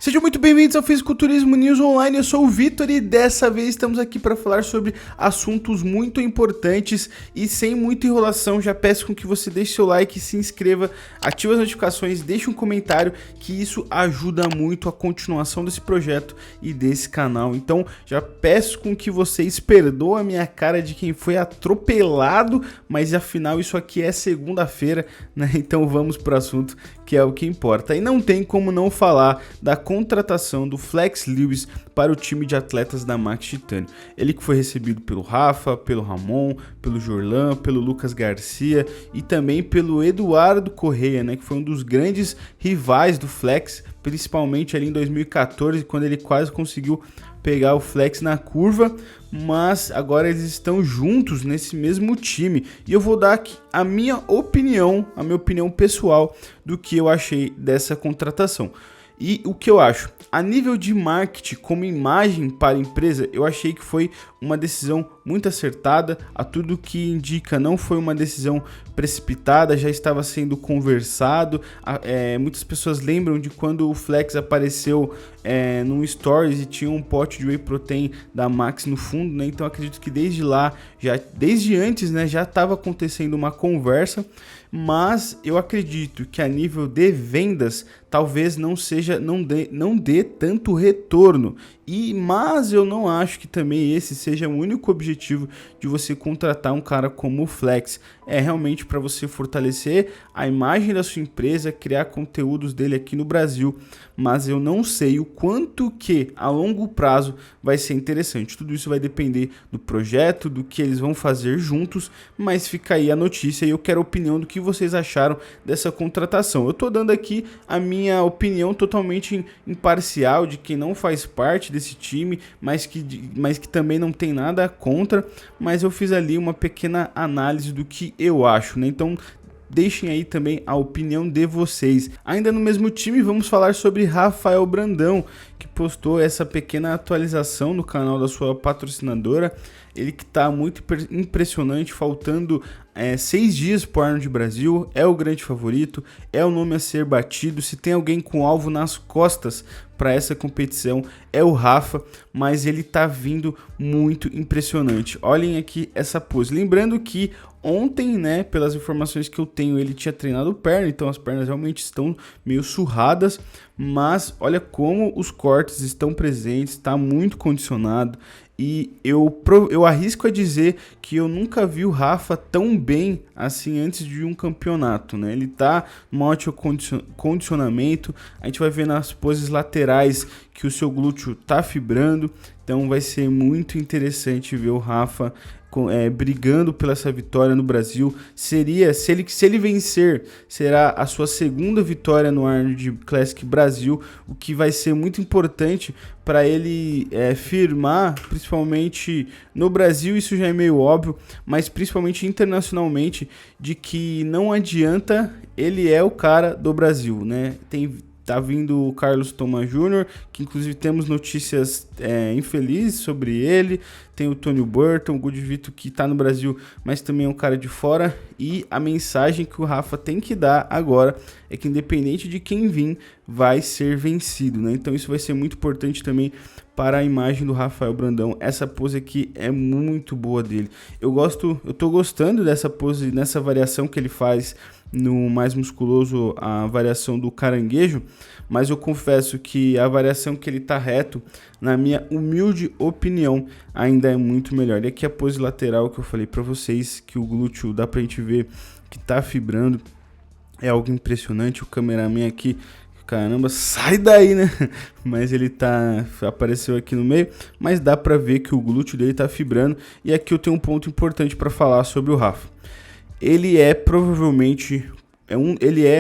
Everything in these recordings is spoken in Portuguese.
Sejam muito bem-vindos ao Fisiculturismo News Online, eu sou o Vitor e dessa vez estamos aqui para falar sobre assuntos muito importantes e sem muita enrolação. Já peço com que você deixe seu like, se inscreva, ative as notificações, deixe um comentário, que isso ajuda muito a continuação desse projeto e desse canal. Então já peço com que vocês perdoem a minha cara de quem foi atropelado, mas afinal isso aqui é segunda-feira, né? Então vamos para o assunto, que é o que importa. E não tem como não falar da contratação do Flex Lewis para o time de atletas da Max Titânio. Ele que foi recebido pelo Rafa, pelo Ramon, pelo Jorlan, pelo Lucas Garcia e também pelo Eduardo Correia, né, que foi um dos grandes rivais do Flex, principalmente ali em 2014, quando ele quase conseguiu pegar o Flex na curva, mas agora eles estão juntos nesse mesmo time. E eu vou dar aqui a minha opinião pessoal do que eu achei dessa contratação. E o que eu acho? A nível de marketing, como imagem para a empresa, eu achei que foi uma decisão muito acertada. A tudo que indica, não foi uma decisão precipitada, já estava sendo conversado. Muitas pessoas lembram de quando o Flex apareceu num Stories e tinha um pote de Whey Protein da Max no fundo, né? Então acredito que desde lá, desde antes, né, já estava acontecendo uma conversa. Mas eu acredito que a nível de vendas talvez não dê tanto retorno. Mas eu não acho que também esse seja o único objetivo de você contratar um cara como o Flex. É realmente para você fortalecer a imagem da sua empresa, criar conteúdos dele aqui no Brasil. Mas eu não sei o quanto que a longo prazo vai ser interessante. Tudo isso vai depender do projeto, do que eles vão fazer juntos. Mas fica aí a notícia e eu quero a opinião do que vocês acharam dessa contratação. Eu estou dando aqui a minha opinião totalmente imparcial de quem não faz parte desse time, mas que também não tem nada contra, mas eu fiz ali uma pequena análise do que eu acho, né? Então deixem aí também a opinião de vocês. Ainda no mesmo time, vamos falar sobre Rafael Brandão, que postou essa pequena atualização no canal da sua patrocinadora. Ele que está muito impressionante, faltando 6 dias para o Arnold Brasil, é o grande favorito, é o nome a ser batido. Se tem alguém com alvo nas costas para essa competição, é o Rafa, mas ele está vindo muito impressionante. Olhem aqui essa pose. Lembrando que ontem, né, pelas informações que eu tenho, ele tinha treinado perna, então as pernas realmente estão meio surradas, mas olha como os cortes estão presentes, está muito condicionado. E eu arrisco a dizer que eu nunca vi o Rafa tão bem assim antes de um campeonato, né? Ele tá num ótimo condicionamento, a gente vai ver nas poses laterais que o seu glúteo tá fibrando, então vai ser muito interessante ver o Rafa brigando pela essa vitória no Brasil. Se ele vencer, será a sua segunda vitória no Arnold Classic Brasil, o que vai ser muito importante para ele firmar, principalmente no Brasil, isso já é meio óbvio, mas principalmente internacionalmente, de que não adianta, ele é o cara do Brasil, né? Tá vindo o Carlos Thomas Jr., que inclusive temos notícias infelizes sobre ele. Tem o Tony Burton, o Godvito, que tá no Brasil, mas também é um cara de fora. E a mensagem que o Rafa tem que dar agora é que independente de quem vir, vai ser vencido, né? Então isso vai ser muito importante também para a imagem do Rafael Brandão. Essa pose aqui é muito boa dele. Eu tô gostando dessa pose, nessa variação que ele faz no mais musculoso, a variação do caranguejo, mas eu confesso que a variação que ele tá reto, na minha humilde opinião, ainda é muito melhor. E aqui a pose lateral que eu falei para vocês, que o glúteo dá pra gente ver que tá fibrando, é algo impressionante. O cameraman aqui, caramba, sai daí, né? Mas ele apareceu aqui no meio, mas dá pra ver que o glúteo dele tá fibrando. E aqui eu tenho um ponto importante para falar sobre o Rafa. Ele é provavelmente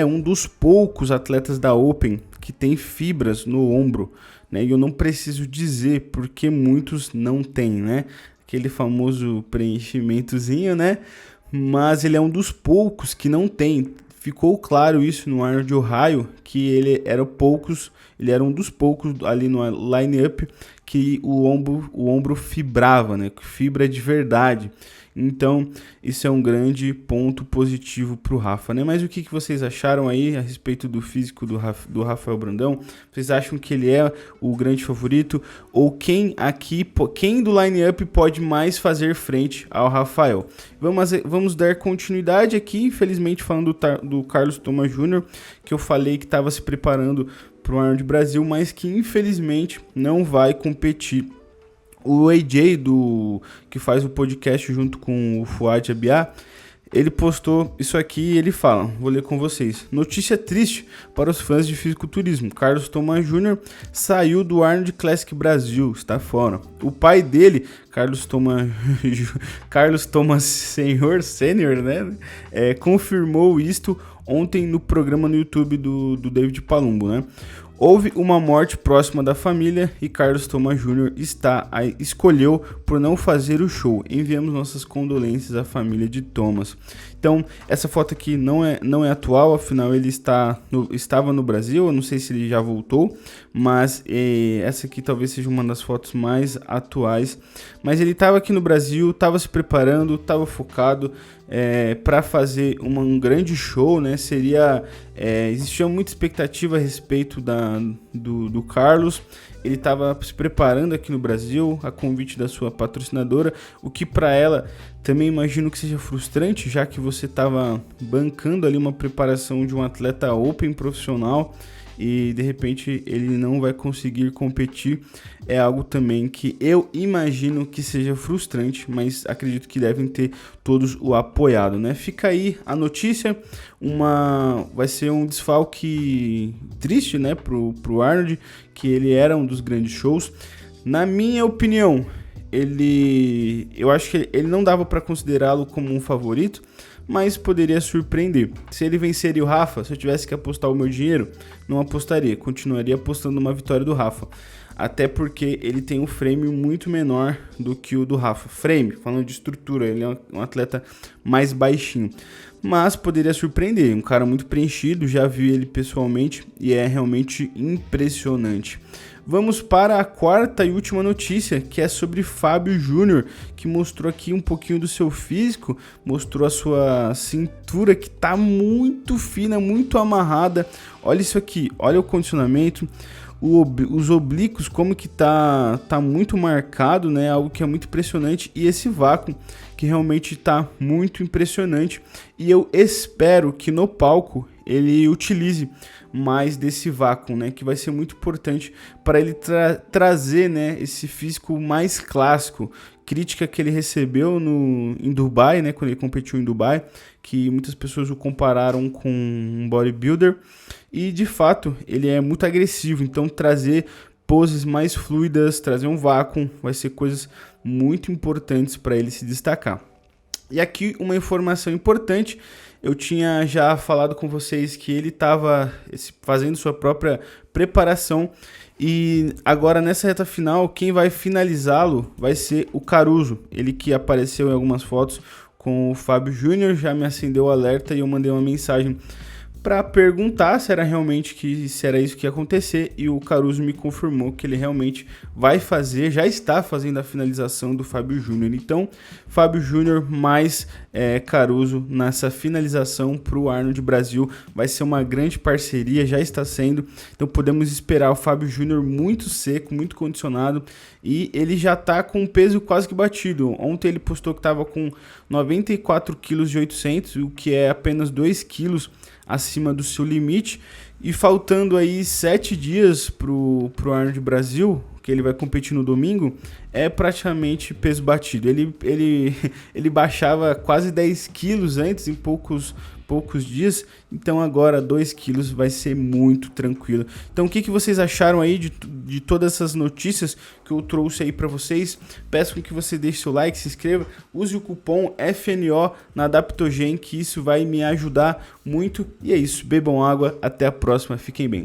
um dos poucos atletas da Open que tem fibras no ombro, né? E eu não preciso dizer porque muitos não têm, né? Aquele famoso preenchimentozinho, né? Mas ele é um dos poucos que não tem. Ficou claro isso no Arnold de Ohio, que ele ele era um dos poucos ali no line-up que o ombro fibrava, né? Fibra de verdade. Então, isso é um grande ponto positivo para o Rafa, né? Mas o que vocês acharam aí a respeito do físico do Rafael Brandão? Vocês acham que ele é o grande favorito? Ou quem do line-up pode mais fazer frente ao Rafael? Vamos dar continuidade aqui, infelizmente falando do Carlos Thomas Jr., que eu falei que estava se preparando para o Arnold Brasil, mas que infelizmente não vai competir. O AJ, que faz o podcast junto com o Fuad Abiá, ele postou isso aqui e ele fala, vou ler com vocês. Notícia triste para os fãs de fisiculturismo. Carlos Thomas Jr. saiu do Arnold Classic Brasil, está fora. O pai dele, Carlos Thomas Senior, né, confirmou isto ontem no programa no YouTube do David Palumbo, né? Houve uma morte próxima da família e Carlos Thomas Jr. escolheu por não fazer o show. Enviamos nossas condolências à família de Thomas. Então, essa foto aqui não é atual, afinal ele estava no Brasil, eu não sei se ele já voltou, mas essa aqui talvez seja uma das fotos mais atuais. Mas ele estava aqui no Brasil, estava se preparando, estava focado para fazer um grande show, né? Existia muita expectativa a respeito do Carlos. Ele estava se preparando aqui no Brasil, a convite da sua patrocinadora, o que para ela também imagino que seja frustrante, já que você estava bancando ali uma preparação de um atleta open profissional e de repente ele não vai conseguir competir. É algo também que eu imagino que seja frustrante, mas acredito que devem ter todos o apoiado, né? Fica aí a notícia, vai ser um desfalque triste, né, pro Arnold, que ele era um dos grandes shows. Na minha opinião, eu acho que ele não dava para considerá-lo como um favorito, mas poderia surpreender. Se ele venceria o Rafa, se eu tivesse que apostar o meu dinheiro, não apostaria, continuaria apostando numa vitória do Rafa. Até porque ele tem um frame muito menor do que o do Rafa. Frame, falando de estrutura, ele é um atleta mais baixinho. Mas poderia surpreender, um cara muito preenchido, já vi ele pessoalmente e é realmente impressionante. Vamos para a quarta e última notícia, que é sobre Fábio Júnior, que mostrou aqui um pouquinho do seu físico, mostrou a sua cintura que está muito fina, muito amarrada. Olha isso aqui, olha o condicionamento, os oblíquos como que tá muito marcado, né? Algo que é muito impressionante, e esse vácuo que realmente tá muito impressionante, e eu espero que no palco ele utilize mais desse vácuo, né, que vai ser muito importante para ele trazer, né, esse físico mais clássico. Crítica que ele recebeu em Dubai, né, quando ele competiu em Dubai, que muitas pessoas o compararam com um bodybuilder, e de fato ele é muito agressivo, então trazer poses mais fluidas, trazer um vácuo, vai ser coisas muito importantes para ele se destacar. E aqui uma informação importante, eu tinha já falado com vocês que ele estava fazendo sua própria preparação, e agora nessa reta final quem vai finalizá-lo vai ser o Caruso, ele que apareceu em algumas fotos com o Fábio Júnior, já me acendeu o alerta e eu mandei uma mensagem para perguntar se era isso que ia acontecer, e o Caruso me confirmou que ele realmente vai fazer, já está fazendo a finalização do Fábio Júnior. Então, Fábio Júnior mais Caruso nessa finalização para o Arnold Brasil, vai ser uma grande parceria, já está sendo, então podemos esperar o Fábio Júnior muito seco, muito condicionado, e ele já está com um peso quase que batido. Ontem ele postou que estava com 94 kg de 800, o que é apenas 2 kg acima do seu limite, e faltando aí 7 dias pro Arnold Brasil, que ele vai competir no domingo, é praticamente peso batido. Ele baixava quase 10 quilos antes, em poucos dias, então agora 2 quilos vai ser muito tranquilo. Então o que vocês acharam aí de todas essas notícias que eu trouxe aí para vocês? Peço que você deixe seu like, se inscreva, use o cupom FNO na Adaptogen, que isso vai me ajudar muito. E é isso, bebam água, até a próxima, fiquem bem.